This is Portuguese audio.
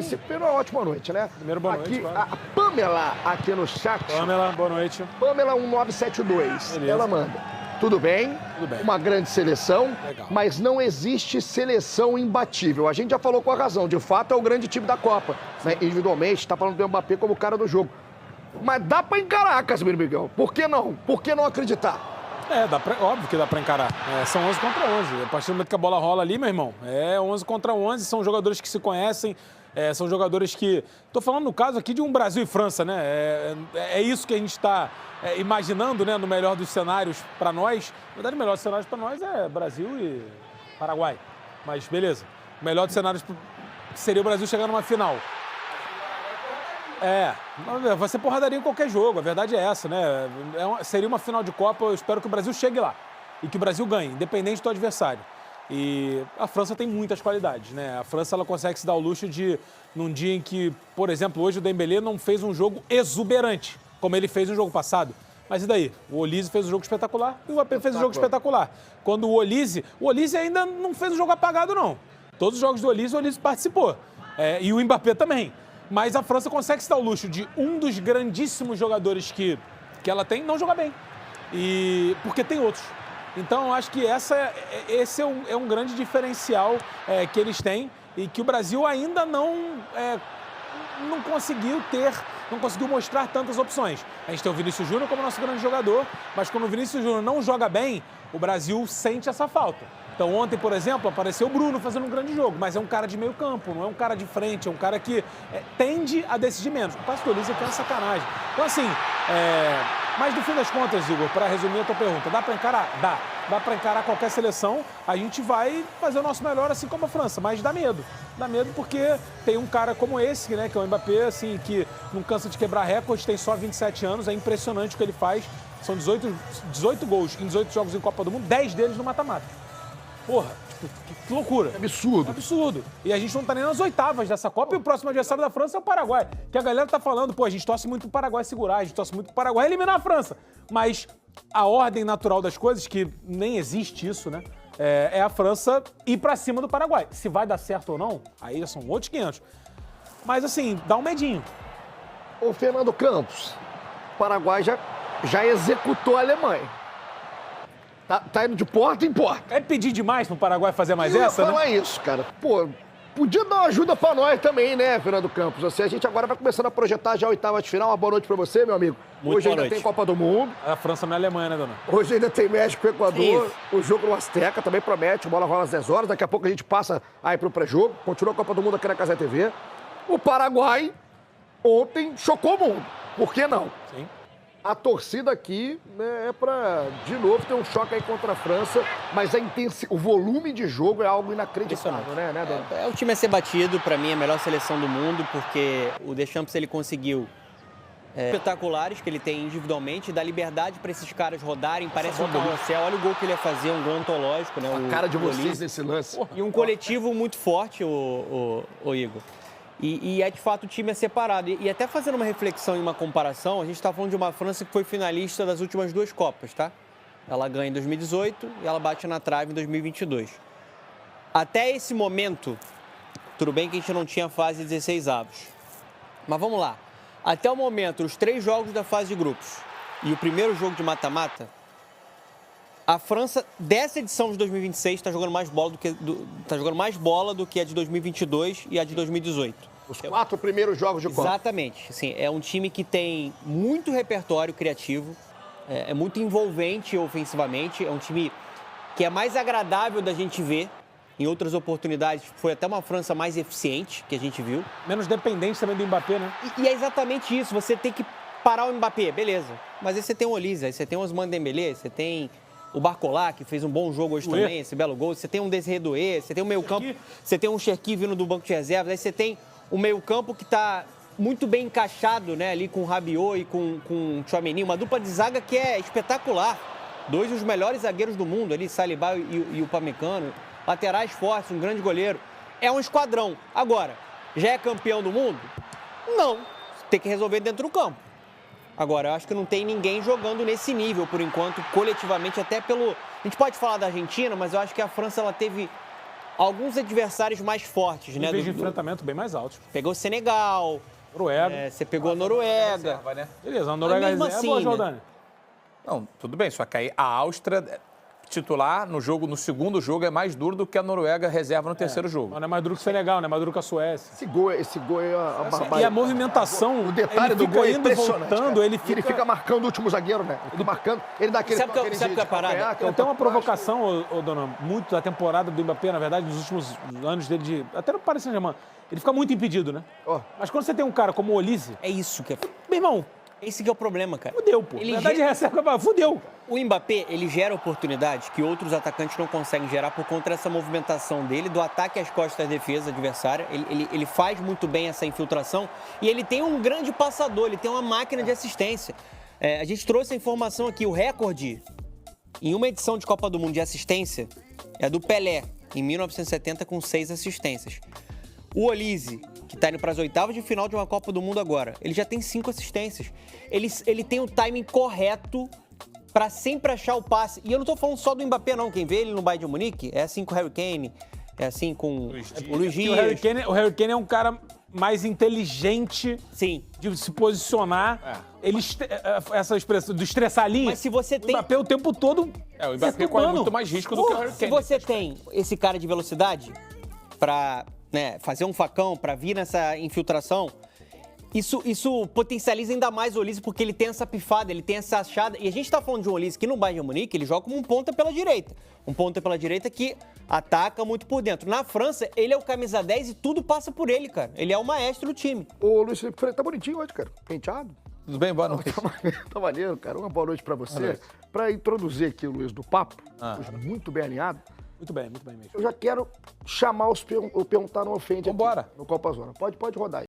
esse primeiro é uma ótima noite, né? Primeiro, boa noite, claro. A Pamela, aqui no chat. Pamela, boa noite. Pamela 1972. Beleza. Ela manda. Tudo bem? Tudo bem. Uma grande seleção, Legal. mas não existe seleção imbatível. A gente já falou com a razão. De fato, é o grande time da Copa. Né? Individualmente, está falando do Mbappé como o cara do jogo. Mas dá para encarar, Casemiro Miguel. Por que não? Por que não acreditar? Óbvio que dá pra encarar. São 11 contra 11. A partir do momento que a bola rola ali, meu irmão, 11 contra 11. São jogadores que se conhecem, são jogadores que... Tô falando no caso aqui de um Brasil e França, né? É isso que a gente está imaginando, né? No melhor dos cenários para nós. Na verdade, o melhor dos cenários para nós é Brasil e Paraguai. Mas beleza. O melhor dos cenários seria o Brasil chegar numa final. Vai ser porradaria em qualquer jogo, a verdade é essa, né? Seria uma final de Copa, eu espero que o Brasil chegue lá e que o Brasil ganhe, independente do adversário. E a França tem muitas qualidades, né? A França ela consegue se dar o luxo de, num dia em que, por exemplo, hoje o Dembélé não fez um jogo exuberante, como ele fez no jogo passado. Mas e daí? O Olise fez um jogo espetacular e o Mbappé fez um jogo espetacular. Quando o Olise ainda não fez um jogo apagado, não. Todos os jogos do Olise, o Olise participou. E o Mbappé também. Mas a França consegue se dar o luxo de um dos grandíssimos jogadores que ela tem não jogar bem. Porque tem outros. Então, eu acho que esse é um grande diferencial que eles têm e que o Brasil ainda não conseguiu mostrar tantas opções. A gente tem o Vinícius Júnior como nosso grande jogador, mas quando o Vinícius Júnior não joga bem, o Brasil sente essa falta. Então, ontem, por exemplo, apareceu o Bruno fazendo um grande jogo, mas é um cara de meio campo, não é um cara de frente, é um cara que tende a decidir menos. O Pastor Lisa aqui é uma sacanagem. Então, assim, mas no fim das contas, Igor, para resumir a tua pergunta, dá para encarar? Dá. Dá para encarar qualquer seleção, a gente vai fazer o nosso melhor, assim como a França, mas dá medo. Dá medo porque tem um cara como esse, né, que é o Mbappé, assim, que não cansa de quebrar recordes, tem só 27 anos, é impressionante o que ele faz. São 18 gols em 18 jogos em Copa do Mundo, 10 deles no mata-mata. Porra, que loucura. É absurdo. É absurdo. E a gente não tá nem nas oitavas dessa Copa e o próximo adversário da França é o Paraguai. Que a galera tá falando, a gente torce muito pro Paraguai segurar, a gente torce muito pro Paraguai eliminar a França. Mas a ordem natural das coisas, que nem existe isso, né? É a França ir pra cima do Paraguai. Se vai dar certo ou não, aí já são outros 500. Mas assim, dá um medinho. Ô, Fernando Campos, o Paraguai já executou a Alemanha. Tá indo de porta em porta. É pedir demais pro Paraguai fazer mais Eu ia essa, falar né? isso, cara. Pô, podia dar uma ajuda pra nós também, né, Fernando Campos? Assim, a gente agora vai começando a projetar já a oitava de final. Uma boa noite pra você, meu amigo. Muito Hoje boa ainda noite. tem Copa do Mundo. A França não é a Alemanha, né, dona? Hoje ainda tem México e Equador. Isso. O jogo no Azteca também promete. A bola rola às 10 horas. Daqui a pouco a gente passa aí pro pré-jogo. Continua a Copa do Mundo aqui na Casa TV. O Paraguai ontem chocou o mundo. Por que não? Sim. A torcida aqui, né, é pra, de novo, ter um choque aí contra a França, mas o volume de jogo é algo inacreditável, né, Dona? O time a ser batido, para mim, é a melhor seleção do mundo, porque o Deschamps ele conseguiu espetaculares que ele tem individualmente, dá liberdade para esses caras rodarem, parece um carrossel. Olha o gol que ele ia fazer, um gol antológico, né? A cara de vocês Olise. nesse lance. E um coletivo muito forte, o Igor. E é de fato o time é separado. E até fazendo uma reflexão e uma comparação, a gente está falando de uma França que foi finalista das últimas duas Copas, tá? Ela ganha em 2018 e ela bate na trave em 2022. Até esse momento, tudo bem que a gente não tinha fase de 16 avos. Mas vamos lá. Até o momento, os 3 jogos da fase de grupos e o primeiro jogo de mata-mata, a França, dessa edição de 2026, está jogando mais bola do que a de 2022 e a de 2018. Os 4 primeiros jogos de Copa. Exatamente. Assim, é um time que tem muito repertório criativo, é muito envolvente ofensivamente, é um time que é mais agradável da gente ver. Em outras oportunidades, foi até uma França mais eficiente que a gente viu. Menos dependente também do Mbappé, né? E é exatamente isso. Você tem que parar o Mbappé, beleza. Mas aí você tem o Olise, aí você tem o Ousmane Dembélé, você tem o Barcola, que fez um bom jogo hoje também, esse belo gol. Você tem um Désiré Doué, você tem o meio-campo, você tem um Cherki vindo do banco de reservas, aí você tem o meio-campo que está muito bem encaixado, né, ali com o Rabiot e com o Tchouaméni, uma dupla de zaga que é espetacular. 2 dos melhores zagueiros do mundo ali, Saliba e o Upamecano. Laterais fortes, um grande goleiro. É um esquadrão. Agora, já é campeão do mundo? Não. Tem que resolver dentro do campo. Agora, eu acho que não tem ninguém jogando nesse nível, por enquanto, coletivamente, até pelo... A gente pode falar da Argentina, mas eu acho que a França ela teve alguns adversários mais fortes, né? Níveis de enfrentamento bem mais altos. Pegou o Senegal, Noruega. você pegou a Noruega. Reserva, né? Beleza, a Noruega mesmo reserva assim, ou a né? Jordânia? Não, tudo bem, só que aí a Áustria titular no segundo jogo é mais duro do que a Noruega reserva no terceiro jogo. Mas não é mais duro que o Senegal, não é mais duro que a Suécia. Esse gol é a E a movimentação, O detalhe ele do fica gol é indo e impressionante, voltando, cara. ele fica marcando o último zagueiro, né? Ele marcando, ele dá aquele Sabe toque qual é a parada? calcanhar, que é Tem um até uma toque plástico. provocação, ô, dona, muito da temporada do Mbappé, na verdade, nos últimos anos dele, até no Paris Saint-Germain, ele fica muito impedido, né? Ó. Mas quando você tem um cara como o Olise, É isso que é. meu irmão, Esse que é o problema, cara. fudeu, pô. Ele Na verdade, reserva, fudeu. O Mbappé, ele gera oportunidades que outros atacantes não conseguem gerar por conta dessa movimentação dele, do ataque às costas da defesa adversária. Ele faz muito bem essa infiltração e ele tem um grande passador, ele tem uma máquina de assistência. A gente trouxe a informação aqui, o recorde em uma edição de Copa do Mundo de assistência é do Pelé, em 1970, com 6 assistências. O Olise, que está indo para as oitavas de final de uma Copa do Mundo agora, ele já tem 5 assistências. Ele tem o timing correto para sempre achar o passe. E eu não tô falando só do Mbappé, não. Quem vê ele no Bayern de Munique é assim com o Harry Kane, é assim com o Luiz E o Harry Dias. Kane é um cara mais inteligente Sim. de se posicionar. Ele, essa expressão do estressar a linha. Mas se você o tem... Mbappé o tempo todo. O Mbappé corre muito mais risco do que o Harry Se Kane. você tem esse cara de velocidade para fazer um facão, para vir nessa infiltração, isso potencializa ainda mais o Olise, porque ele tem essa pifada, ele tem essa achada. E a gente tá falando de um Olise que no Bayern de Munique, ele joga como um ponta pela direita. Um ponta pela direita que ataca muito por dentro. Na França, ele é o camisa 10 e tudo passa por ele, cara. Ele é o maestro do time. Ô, Luiz Felipe Freire, tá bonitinho hoje, cara. Penteado. Tudo bem, boa noite. Tá maneiro, cara. Uma boa noite pra você. noite. Pra introduzir aqui o Luiz do Papo, hoje muito bem alinhado, Muito bem mesmo. eu já quero chamar o Perguntar Não Ofende aqui Vambora. no Copa Zona. Pode rodar aí.